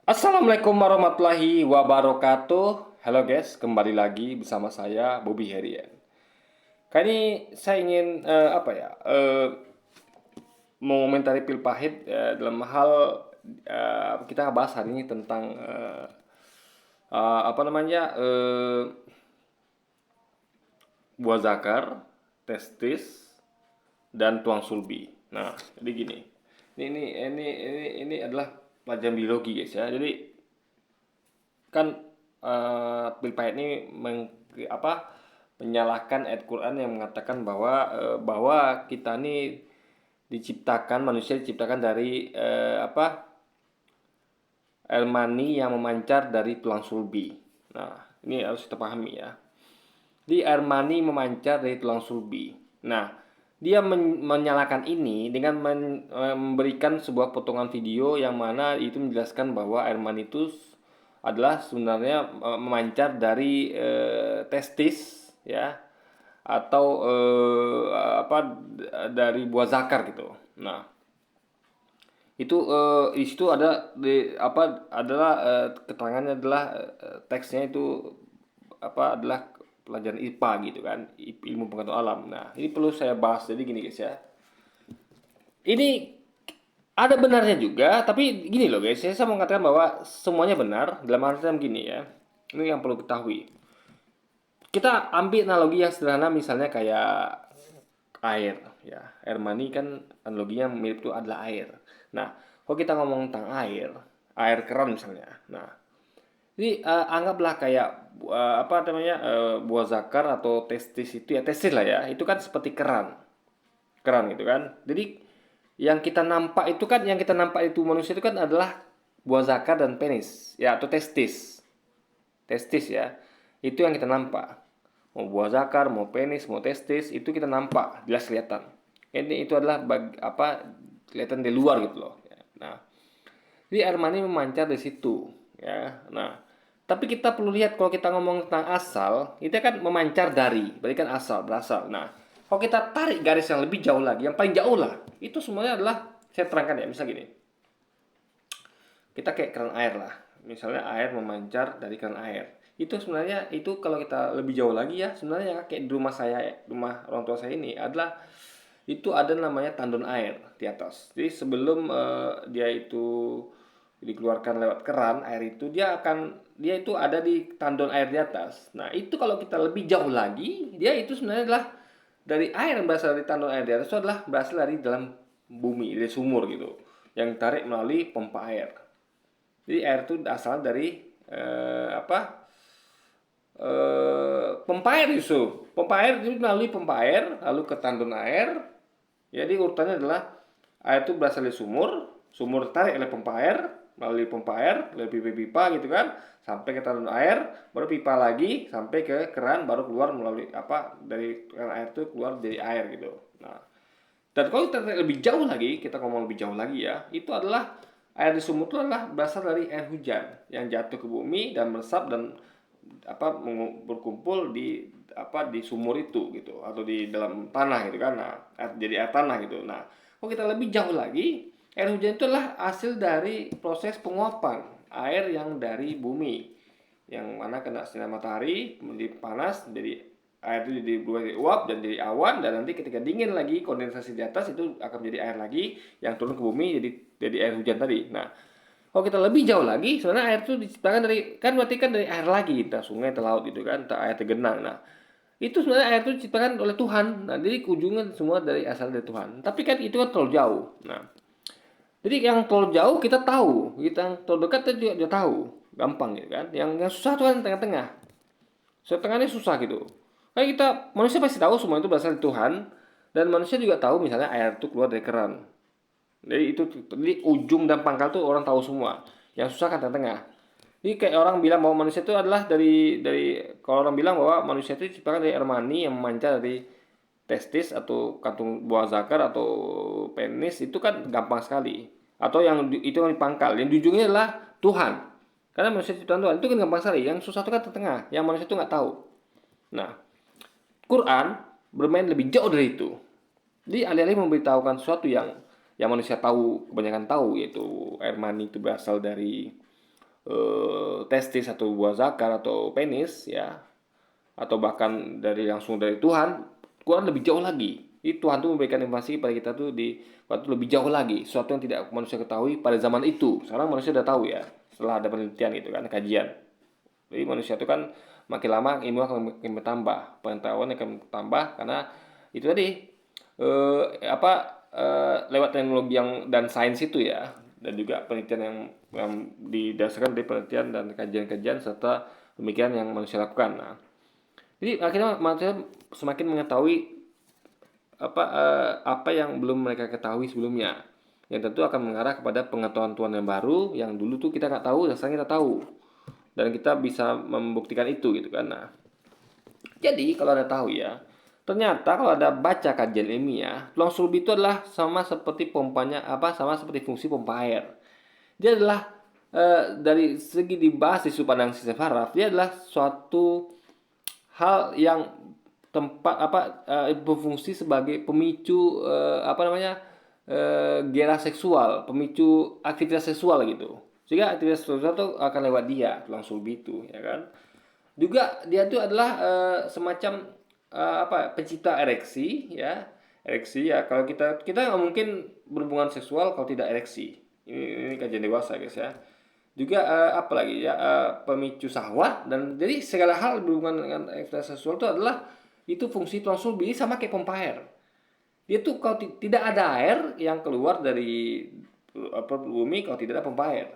Assalamualaikum warahmatullahi wabarakatuh. Halo guys, kembali lagi bersama saya Bobby Herian. Kali ini saya ingin mengomentari pil pahit dalam hal kita bahas hari ini tentang buah zakar, testis, dan tulang sulbi. Nah, jadi gini. Ini adalah pelajaran biologi guys ya. Jadi kan pil pahit ini menyalahkan ayat Quran yang mengatakan bahwa kita ini manusia diciptakan dari air mani yang memancar dari tulang sulbi. Nah, ini harus kita pahami ya. Di air mani memancar dari tulang sulbi. Nah, dia menyalakan ini dengan memberikan sebuah potongan video yang mana itu menjelaskan bahwa air mani itu adalah sebenarnya memancar dari testis ya, atau dari buah zakar gitu. Nah, itu di situ ada adalah keterangannya adalah teksnya itu adalah pelajaran IPA gitu kan, ilmu pengetahuan alam. Nah, ini perlu saya bahas. Jadi gini guys ya. Ini ada benarnya juga, tapi gini loh guys, saya mau mengatakan bahwa semuanya benar dalam artian gini ya. Ini yang perlu ketahui. Kita ambil analogi yang sederhana, misalnya kayak air ya. Air mani kan analoginya mirip itu adalah air. Nah, kalau kita ngomong tentang air keran misalnya. Nah, jadi anggaplah kayak buah zakar atau testis itu ya, testis lah ya. Itu kan seperti keran gitu kan. Jadi yang kita nampak itu manusia itu kan adalah buah zakar dan penis ya, atau testis ya. Itu yang kita nampak. Mau buah zakar, mau penis, mau testis, itu kita nampak, jelas kelihatan. Ini itu adalah kelihatan di luar gitu loh. Nah, jadi air mani memancar di situ ya. Nah, tapi kita perlu lihat kalau kita ngomong tentang asal, itu kan memancar dari, berarti kan berasal. Nah, kalau kita tarik garis yang lebih jauh lagi, yang paling jauh lah, itu semuanya adalah, saya terangkan ya, misal gini. Kita kayak keran air lah. Misalnya air memancar dari keran air. Itu sebenarnya, itu kalau kita lebih jauh lagi ya, sebenarnya kayak di rumah saya, rumah orang tua saya ini adalah, itu ada namanya tandon air di atas. Jadi sebelum dia itu dikeluarkan lewat keran air itu, dia itu ada di tandon air di atas. Nah, itu kalau kita lebih jauh lagi, dia itu sebenarnya adalah dari air yang berasal dari tandon air di atas, itu adalah berasal dari dalam bumi, dari sumur gitu, yang ditarik melalui pompa air. Jadi air itu asal dari pompa air itu. Pompa air itu melalui pompa air lalu ke tandon air. Jadi urutannya adalah air itu berasal dari sumur tarik oleh pompa air, melalui pompa air, melalui pipa gitu kan, sampai ke tandon air, baru pipa lagi sampai ke keran, baru keluar melalui dari keran air itu keluar jadi air gitu. Nah, dan kalau kita lebih jauh lagi, kita ngomong lebih jauh lagi ya, itu adalah air di sumur itu adalah berasal dari air hujan yang jatuh ke bumi dan meresap dan berkumpul di sumur itu gitu, atau di dalam tanah gitu kan. Nah, jadi air tanah gitu. Nah, kalau kita lebih jauh lagi, air hujan itu adalah hasil dari proses penguapan air yang dari bumi, yang mana kena sinar matahari menjadi panas, jadi air itu jadi berubah jadi uap dan jadi awan, dan nanti ketika dingin lagi kondensasi di atas itu akan menjadi air lagi yang turun ke bumi, jadi air hujan tadi. Nah, kalau kita lebih jauh lagi, sebenarnya air itu diciptakan dari, kan berarti kan dari air lagi, entah sungai, entah laut gitu kan, entah air tergenang. Nah, itu sebenarnya air itu diciptakan oleh Tuhan. Nah, jadi ujungnya semua dari asal dari Tuhan. Tapi kan itu kan terlalu jauh. Nah, jadi yang terlalu jauh kita tahu, kita yang terlalu dekat kita juga tahu, gampang gitu kan. Yang susah itu kan tengah-tengah. Setengahnya susah gitu. Kayak kita, manusia pasti tahu semua itu berasal dari Tuhan, dan manusia juga tahu misalnya air itu keluar dari keran. Jadi ujung dan pangkal tuh orang tahu semua. Yang susah kan tengah-tengah. Jadi kayak orang bilang bahwa manusia itu adalah dari kalau orang bilang bahwa manusia itu diciptakan dari air mani yang memancar dari testis atau kantung buah zakar atau penis, itu kan gampang sekali. Atau yang itu yang di pangkal, yang di ujungnya adalah Tuhan. Karena manusia ciptaan Tuhan itu kan gampang sekali. Yang susah itu kan tengah, yang manusia itu nggak tahu. Nah, Quran bermain lebih jauh dari itu. Jadi alih-alih memberitahukan sesuatu yang manusia tahu, kebanyakan tahu, yaitu air mani itu berasal dari testis atau buah zakar atau penis ya, atau bahkan langsung dari Tuhan, Quran lebih jauh lagi. Tuhan tuh memberikan informasi pada kita tuh di waktu lebih jauh lagi, sesuatu yang tidak manusia ketahui pada zaman itu. Sekarang manusia udah tahu ya, setelah ada penelitian gitu kan, kajian. Jadi manusia itu kan makin lama ilmu akan bertambah, pengetahuan akan bertambah karena itu tadi lewat teknologi yang dan sains itu ya, dan juga penelitian yang didasarkan dari penelitian dan kajian-kajian serta pemikiran yang manusia lakukan. Nah, jadi akhirnya manusia semakin mengetahui apa yang belum mereka ketahui sebelumnya, yang tentu akan mengarah kepada pengetahuan Tuhan yang baru yang dulu tuh kita nggak tahu dan sekarang kita tahu, dan kita bisa membuktikan itu gitu kan. Nah, jadi kalau Anda tahu ya, ternyata kalau Anda baca kajian ilmiah, tulang sulbi itu adalah sama seperti sama seperti fungsi pompa air. Dia adalah dari segi dibahas di sudut pandang sistem saraf, dia adalah suatu hal yang berfungsi sebagai pemicu gairah seksual, pemicu aktivitas seksual gitu. Sehingga aktivitas seksual itu akan lewat dia, tulang sulbi itu, ya kan. Juga dia itu adalah semacam pencipta ereksi ya. Ereksi ya, kalau kita nggak mungkin berhubungan seksual kalau tidak ereksi. Ini kajian dewasa guys ya. Juga apalagi ya, pemicu syahwat, dan jadi segala hal berhubungan dengan aktivitas seksual itu adalah itu fungsi tulang sulbi sama kayak pompa air. Dia tuh kalau tidak ada air yang keluar dari bumi kalau tidak ada pompa air.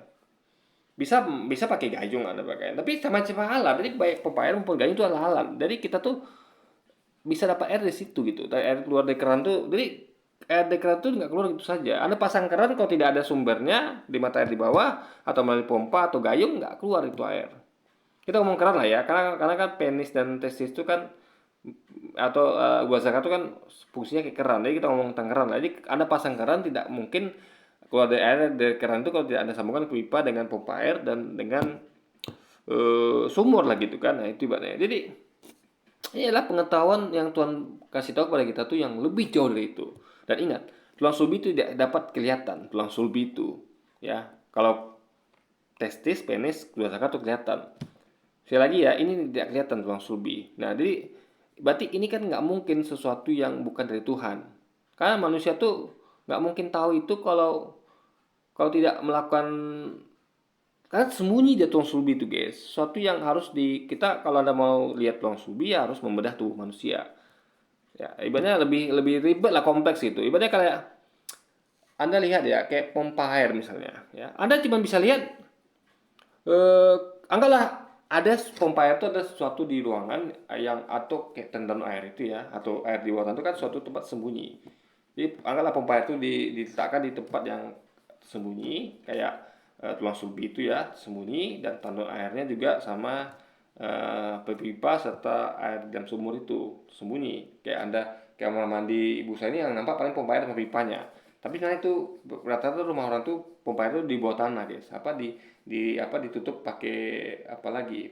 Bisa bisa pakai gayung, ada pakai, tapi sama-sama alat. Jadi baik pompa air maupun gayung itu adalah alat. Jadi kita tuh bisa dapat air dari situ gitu. Dari air keluar dari keran tuh, jadi air dari keran tuh nggak keluar gitu saja. Anda pasang keran kalau tidak ada sumbernya di mata air di bawah atau melalui pompa atau gayung, nggak keluar itu air. Kita ngomong keran lah ya, karena kan penis dan testis itu kan atau buah zakar itu kan fungsinya kayak keran. Jadi kita ngomong tentang keran lah. Jadi Anda pasang keran tidak mungkin keluar dari air dari keran itu kalau tidak Anda sambungkan pipa dengan pompa air dan dengan sumur lah gitu kan. Nah, itu ibaratnya. Jadi ini adalah pengetahuan yang Tuhan kasih tahu kepada kita tuh yang lebih jauh dari itu. Dan ingat, tulang sulbi itu tidak dapat kelihatan, tulang sulbi itu ya. Kalau testis, penis, buah zakar itu kelihatan. Sekali lagi ya, ini tidak kelihatan tulang sulbi. Nah, jadi berarti ini kan nggak mungkin sesuatu yang bukan dari Tuhan. Karena manusia tuh nggak mungkin tahu itu kalau kalau tidak melakukan, karena sembunyi di tulang sulbi itu guys. Sesuatu yang harus kita kalau Anda mau lihat tulang sulbi ya harus membedah tubuh manusia. Ya, ibaratnya lebih ribet lah, kompleks gitu. Ibaratnya kayak Anda lihat ya, kayak pompa air misalnya ya. Anda cuma bisa lihat eh anggaplah ada pompa air itu ada sesuatu di ruangan yang atau kayak tendon air itu ya, atau air di bawah tanah itu kan suatu tempat sembunyi. Jadi anggaplah pompa air itu diletakkan di tempat yang sembunyi kayak tulang sulbi itu ya, sembunyi, dan tandon airnya juga sama pipa serta air dalam sumur itu sembunyi. Kayak Anda kayak kamar mandi ibu saya ini yang nampak paling pompa air sama pipanya. Tapi sebenarnya itu rata-rata rumah orang tuh pompa air itu di bawah tanah guys. Ditutup pakai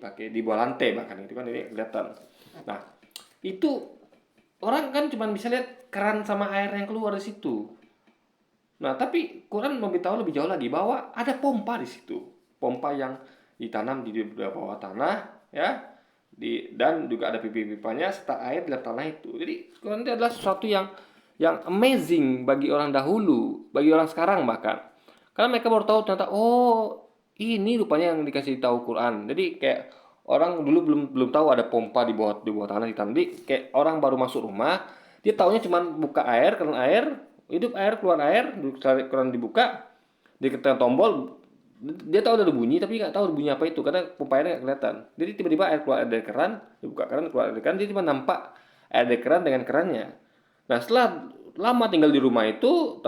pakai di bawah lantai bahkan itu kan, ini kelihatan. Nah, itu orang kan cuma bisa lihat keran sama air yang keluar dari situ. Nah, tapi Quran memberitahu lebih jauh lagi bahwa ada pompa di situ. Pompa yang ditanam di bawah tanah ya. Dan juga ada pipa-pipanya serta air di dalam tanah itu. Jadi Quran itu adalah sesuatu yang amazing bagi orang dahulu, bagi orang sekarang bahkan. Karena mereka baru tahu ternyata, oh, ini rupanya yang dikasih tahu Quran. Jadi kayak orang dulu belum tahu ada pompa di bawah tanah di tanah. Jadi kayak orang baru masuk rumah, dia taunya cuma buka air, keran air, hidup air, keluar air, keran dibuka, dia tekan tombol, dia tahu ada bunyi tapi nggak tahu bunyi apa itu karena pompa airnya nggak kelihatan. Jadi tiba-tiba air keluar dari keran, dibuka keran, keluar dari keran, dia cuma nampak air dari keran dengan kerannya. Nah, setelah lama tinggal di rumah itu,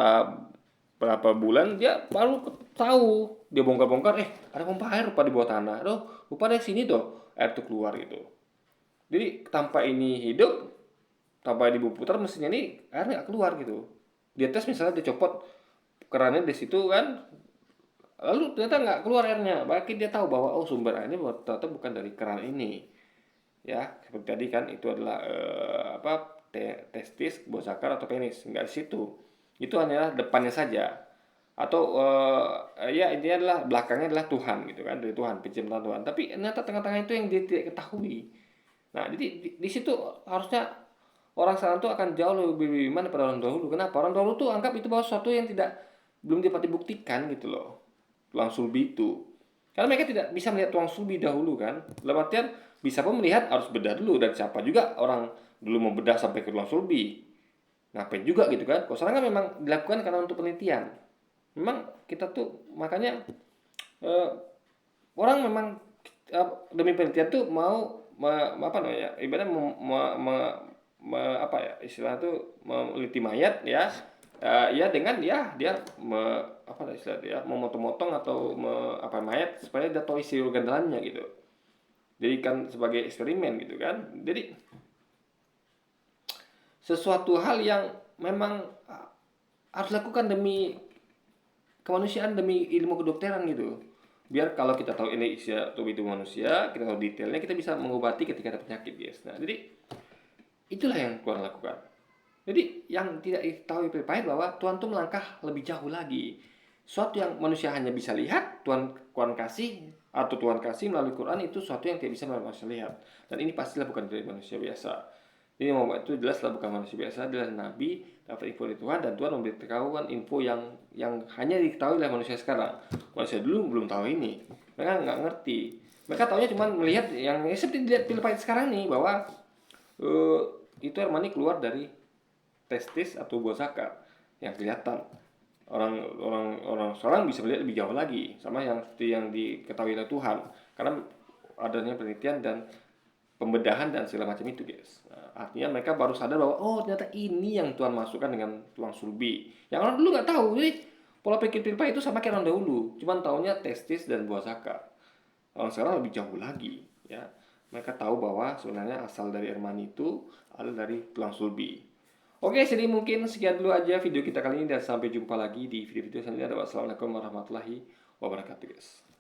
berapa bulan dia baru tahu, dia bongkar-bongkar, ada pompa air rupa di bawah tanah, rupa dari sini tuh air tuh keluar gitu. Jadi tanpa ini hidup, tanpa diputar mesinnya ini air nggak keluar gitu. Dia tes misalnya dia copot kerannya di situ kan, lalu ternyata nggak keluar airnya, berarti dia tahu bahwa sumber airnya ternyata bukan dari keran ini ya. Seperti tadi kan itu adalah testis, buah zakar atau penis, nggak di situ. Itu hanyalah depannya saja. atau ya intinya adalah belakangnya adalah Tuhan gitu kan, dari Tuhan, penciptaan Tuhan. Tapi ternyata tengah-tengah itu yang dia tidak ketahui. Nah, jadi di situ harusnya orang sekarang tuh akan jauh lebih beriman daripada orang dahulu. Kenapa? Orang dahulu tuh anggap itu bahwa sesuatu yang tidak belum dapat dibuktikan gitu loh. Tulang sulbi itu. Karena mereka tidak bisa melihat tulang sulbi dahulu kan. Dalam artian bisa pun melihat harus bedah dulu, dan siapa juga orang dulu mau bedah sampai ke tulang sulbi. Ngapain juga gitu kan? Kalau sekarang kan memang dilakukan karena untuk penelitian. Memang kita tuh makanya eh, orang memang demi penelitian tuh mau apa namanya, ibaratnya apa ya istilah tuh, meneliti mayat ya, ya dengan ya dia apa istilah dia memotong-motong atau apa mayat supaya dia tahu isi organ dalamnya gitu, jadikan sebagai eksperimen gitu kan. Jadi sesuatu hal yang memang harus dilakukan demi kemanusiaan, demi ilmu kedokteran gitu, biar kalau kita tahu ini isi tubuh itu manusia, kita tahu detailnya, kita bisa mengobati ketika ada penyakit, guys. Nah, jadi itulah yang Tuhan lakukan. Jadi yang tidak diketahui pahit bahwa Tuhan tuh melangkah lebih jauh lagi. Suatu yang manusia hanya bisa lihat, Tuhan kasih, atau Tuhan kasih melalui Quran, itu suatu yang tidak bisa manusia lihat. Dan ini pastilah bukan dari manusia biasa. Ini Muhammad itu jelaslah bukan manusia biasa, adalah nabi, dapat info dari Tuhan, dan Tuhan memberitahukan info yang hanya diketahui oleh manusia sekarang. Manusia dulu belum tahu ini. Mereka nggak ngerti. Mereka tahunya cuma melihat yang seperti dilihat pil pahit sekarang nih, bahwa uh, itu air mani keluar dari testis atau buah zakar yang kelihatan. Orang sekarang bisa melihat lebih jauh lagi sama yang seperti yang diketahui oleh Tuhan, karena adanya penelitian dan pembedahan dan segala macam itu, guys. Nah, artinya mereka baru sadar bahwa oh ternyata ini yang Tuhan masukkan dengan tulang sulbi. Yang orang dulu nggak tahu. Jadi pola pikir pilpa itu sama kayak orang dahulu, cuman taunya testis dan buah zakar. Orang sekarang lebih jauh lagi, ya. Mereka tahu bahwa sebenarnya asal dari air mani itu adalah dari tulang sulbi. Oke, jadi mungkin sekian dulu aja video kita kali ini, dan sampai jumpa lagi di video-video selanjutnya. Wassalamualaikum warahmatullahi wabarakatuh, guys.